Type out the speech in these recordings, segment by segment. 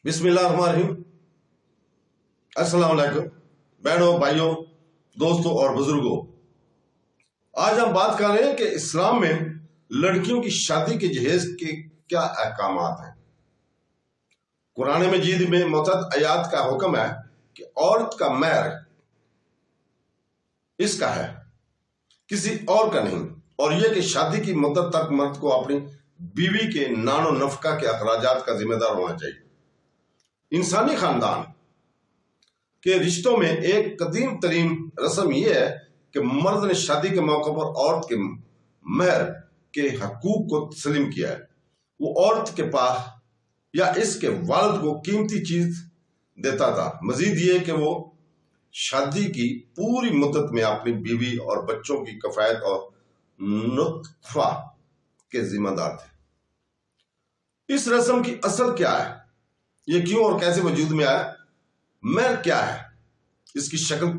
بسم اللہ الرحمن الرحیم۔ السلام علیکم بہنوں، بھائیوں، دوستوں اور بزرگوں۔ آج ہم بات کر رہے ہیں کہ اسلام میں لڑکیوں کی شادی کے جہیز کے کیا احکامات ہیں۔ قرآن مجید میں متعدد آیات کا حکم ہے کہ عورت کا مہر اس کا ہے، کسی اور کا نہیں، اور یہ کہ شادی کی مدت تک مرد کو اپنی بیوی کے نان و نفقہ کے اخراجات کا ذمہ دار ہونا چاہیے۔ انسانی خاندان کے رشتوں میں ایک قدیم ترین رسم یہ ہے کہ مرد نے شادی کے موقع پر عورت کے مہر کے حقوق کو تسلیم کیا ہے۔ وہ عورت کے پاس یا اس کے والد کو قیمتی چیز دیتا تھا۔ مزید یہ کہ وہ شادی کی پوری مدت میں اپنی بیوی اور بچوں کی کفایت اور نطفہ کے ذمہ دار تھے۔ اس رسم کی اصل کیا ہے؟ یہ کیوں اور کیسے وجود میں آیا؟ مہر کیا ہے؟ اس کی شکل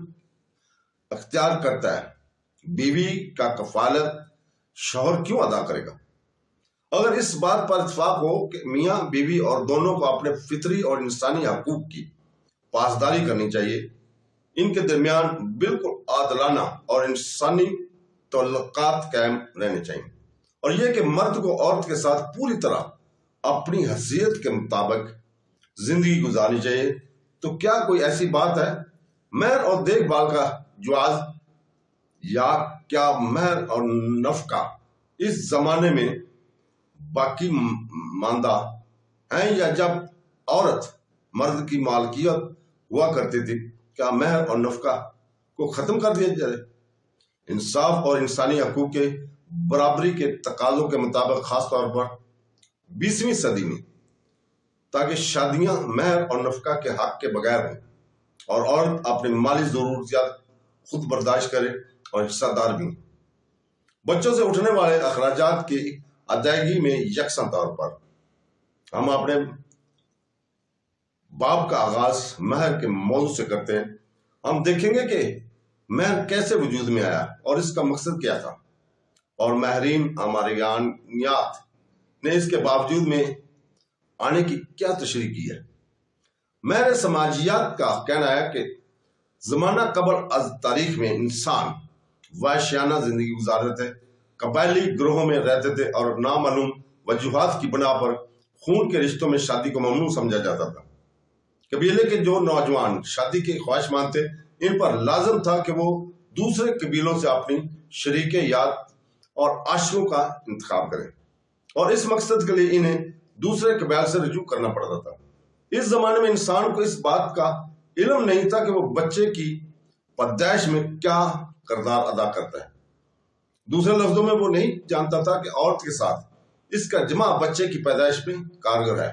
اختیار کرتا ہے۔ بیوی کا کفالت شوہر کیوں ادا کرے گا؟ اگر اس بات پر اتفاق ہو کہ میاں بیوی اور دونوں کو اپنے فطری اور انسانی حقوق کی پاسداری کرنی چاہیے، ان کے درمیان بالکل عادلانہ اور انسانی تعلقات قائم رہنے چاہیے، اور یہ کہ مرد کو عورت کے ساتھ پوری طرح اپنی حیثیت کے مطابق زندگی گزارنی چاہیے، تو کیا کوئی ایسی بات ہے؟ مہر اور دیکھ بھال کا جواز یا کیا مہر اور نفقہ اس زمانے میں باقی ماندہ ہیں، یا جب عورت مرد کی مالکیت ہوا کرتی تھی کیا مہر اور نفقہ کو ختم کر دیا جائے؟ انصاف اور انسانی حقوق کے برابری کے تقاضوں کے مطابق، خاص طور پر 20ویں صدی میں، تاکہ شادیاں مہر اور نفقہ کے حق کے بغیر ہوں اور عورت اپنی مالی ضروریات خود برداشت کرے اور حصہ دار بھی ہوں۔ بچوں سے اٹھنے والے اخراجات کی ادائیگی میں یکساں طور پر ہم اپنے باب کا آغاز مہر کے موضوع سے کرتے ہیں۔ ہم دیکھیں گے کہ مہر کیسے وجود میں آیا اور اس کا مقصد کیا تھا، اور ماہرین اماریانیات نے اس کے باوجود میں آنے کی کیا تشریح کی ہے۔ مہر سماجیات کا کہنا ہے کہ زمانہ قبل از تاریخ میں انسان وحشیانہ زندگی گزارتے تھے، قبائلی گروہوں میں رہتے تھے، اور نامعلوم وجوہات کی بنا پر خون کے رشتوں میں شادی کو ممنوع سمجھا جاتا تھا۔ قبیلے کے جو نوجوان شادی کے خواہش مند تھے، ان پر لازم تھا کہ وہ دوسرے قبیلوں سے اپنی شریک یات اور عاشقوں کا انتخاب کریں، اور اس مقصد کے لیے انہیں دوسرے قبائل سے رجوع کرنا پڑتا تھا۔ اس زمانے میں انسان کو اس بات کا علم نہیں تھا کہ وہ بچے کی پیدائش میں کیا کردار ادا کرتا ہے۔ دوسرے لفظوں میں وہ نہیں جانتا تھا کہ عورت کے ساتھ اس کا جمع بچے کی پیدائش میں کارگر ہے۔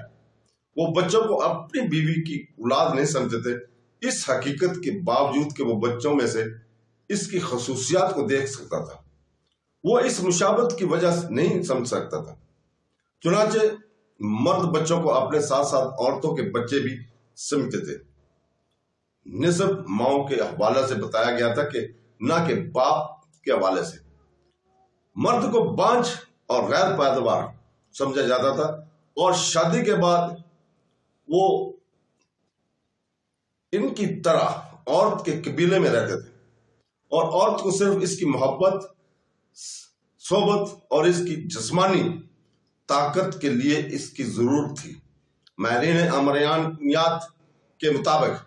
وہ بچوں کو اپنی بیوی کی اولاد نہیں سمجھتے تھے، اس حقیقت کے باوجود کہ وہ بچوں میں سے اس کی خصوصیات کو دیکھ سکتا تھا۔ وہ اس مشابہت کی وجہ سے نہیں سمجھ سکتا تھا۔ چنانچہ مرد بچوں کو اپنے ساتھ ساتھ عورتوں کے بچے بھی سمجھتے تھے۔ نسب ماؤں کے حوالے سے بتایا گیا تھا کہ نہ کہ باپ کے حوالے سے۔ مرد کو بانجھ اور غیر پیداوار سمجھا جاتا تھا، اور شادی کے بعد وہ ان کی طرح عورت کے قبیلے میں رہتے تھے، اور عورت کو صرف اس کی محبت، صحبت اور اس کی جسمانی طاقت کے لیے اس کی ضرورت تھی۔ ماہرین اماریانیات کے مطابق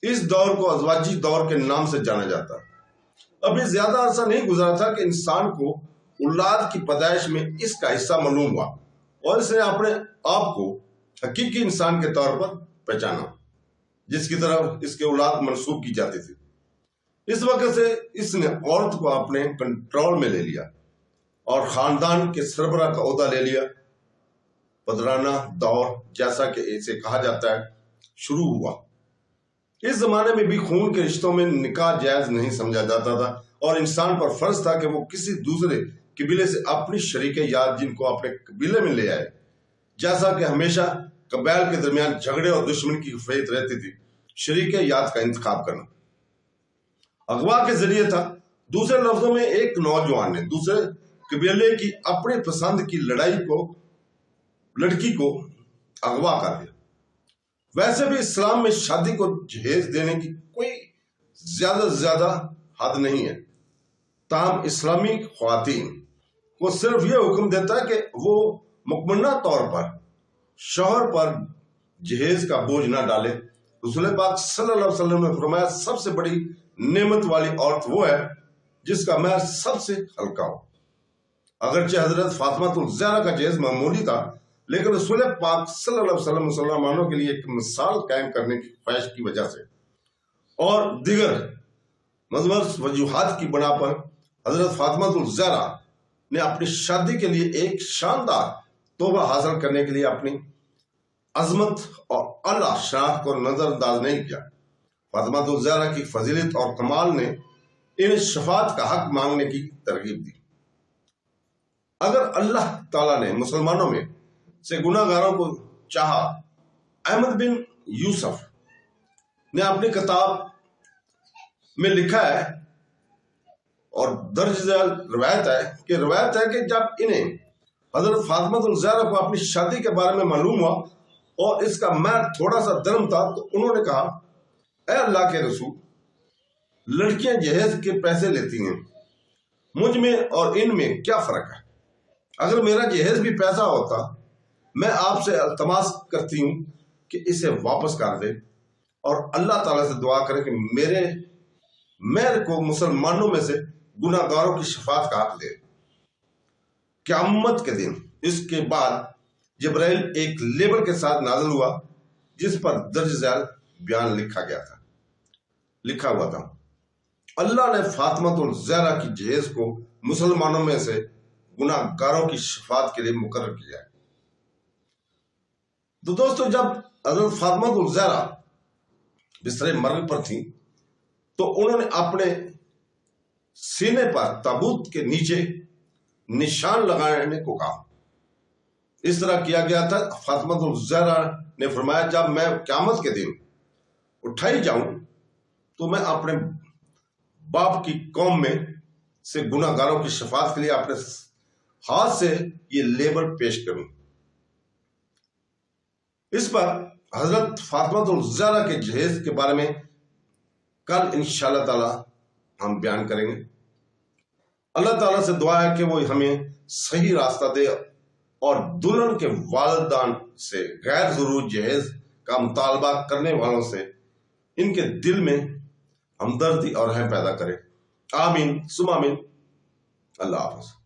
اس دور کو ازواجی دور کے نام سے جانا جاتا ہے۔ ابھی زیادہ عرصہ نہیں گزرا تھا کہ انسان کو اولاد کی پیدائش میں اس کا حصہ معلوم ہوا، اور اس نے اپنے آپ کو حقیقی انسان کے طور پر پہچانا، جس کی طرف اس کے اولاد منسوب کی جاتی تھی۔ اس وقت سے اس نے عورت کو اپنے کنٹرول میں لے لیا اور خاندان کے سربراہ کا عہدہ لے لیا۔ پدرانہ دور، جیسا کہ اسے کہا جاتا ہے، شروع ہوا۔ اس زمانے میں بھی خون کے رشتوں میں نکاح جائز نہیں سمجھا جاتا تھا، اور انسان پر فرض تھا کہ وہ کسی دوسرے قبیلے سے اپنی شریک یات جن کو اپنے قبیلے میں لے آئے۔ جیسا کہ ہمیشہ قبائل کے درمیان جھگڑے اور دشمنی کی فیض رہتی تھی، شریک یات کا انتخاب کرنا اغوا کے ذریعے تھا۔ دوسرے لفظوں میں ایک نوجوان نے دوسرے قبیلے کی اپنے پسند کی لڑکی کو اغوا کر دیا۔ ویسے بھی اسلام میں شادی کو جہیز دینے کی کوئی زیادہ سے زیادہ حد نہیں ہے، تاہم اسلامی خواتین کو صرف یہ حکم دیتا ہے کہ وہ مکمنہ طور پر شوہر پر جہیز کا بوجھ نہ ڈالے۔ رسول پاک صلی اللہ علیہ وسلم نے فرمایا سب سے بڑی نعمت والی عورت وہ ہے جس کا مہر سب سے ہلکا ہو۔ اگرچہ حضرت فاطمہ الزہرا کا جہیز معمولی تھا، لیکن رسول پاک صلی اللہ علیہ وسلم مسلمانوں کے لیے ایک مثال قائم کرنے کی خواہش کی وجہ سے اور دیگر مذمت وجوہات کی بنا پر حضرت فاطمہ الزہرا نے اپنی شادی کے لیے ایک شاندار تحفہ حاصل کرنے کے لیے اپنی عظمت اور اعلیٰ شان کو نظر انداز نہیں کیا۔ فاطمہ الزہرا کی فضیلت اور کمال نے انہیں شفاعت کا حق مانگنے کی ترغیب دی۔ اگر اللہ تعالیٰ نے مسلمانوں میں سے گناہ گاروں کو چاہا، احمد بن یوسف نے اپنی کتاب میں لکھا ہے اور درج ذیل روایت ہے کہ جب انہیں حضرت فاطمہ الزہرا کو اپنی شادی کے بارے میں معلوم ہوا اور اس کا مہر تھوڑا سا درم تھا تو انہوں نے کہا، اے اللہ کے رسول، لڑکیاں جہیز کے پیسے لیتی ہیں، مجھ میں اور ان میں کیا فرق ہے؟ اگر میرا جہیز بھی پیسہ ہوتا میں آپ سے التماس کرتی ہوں کہ اسے واپس کر دے اور اللہ تعالیٰ سے دعا کرے کہ میرے مہر کو مسلمانوں میں سے گناہ گاروں کی شفاعت کا حق دے۔ قیامت کے دن اس کے بعد جبرائیل ایک لیبل کے ساتھ نازل ہوا جس پر درج ذیل بیان لکھا ہوا تھا، اللہ نے فاطمہ الزہرا کی جہیز کو مسلمانوں میں سے گناہ گاروں کی شفاعت کے لیے مقرر کیا ہے۔ تو دوستو، جب حضرت فاطمہ الزہرا بستر مرگ پر تھیں تو انہوں نے اپنے سینے پر تابوت کے نیچے نشان لگانے کو کہا۔ اس طرح کیا گیا تھا۔ فاطمہ الزہرا نے فرمایا، جب میں قیامت کے دن اٹھائی جاؤں تو میں اپنے باپ کی قوم میں سے گناہ گاروں کی شفاعت کے لیے اپنے ہاتھ سے یہ لیبل پیش کروں۔ اس پر حضرت فاطمہ الزہرا کے جہیز کے بارے میں کل انشاءاللہ تعالی ہم بیان کریں گے۔ اللہ تعالیٰ سے دعا ہے کہ وہ ہمیں صحیح راستہ دے اور دلہن کے والدان سے غیر ضروری جہیز کا مطالبہ کرنے والوں سے ان کے دل میں ہمدردی اور رحم پیدا کرے۔ آمین ثم آمین۔ اللہ حافظ۔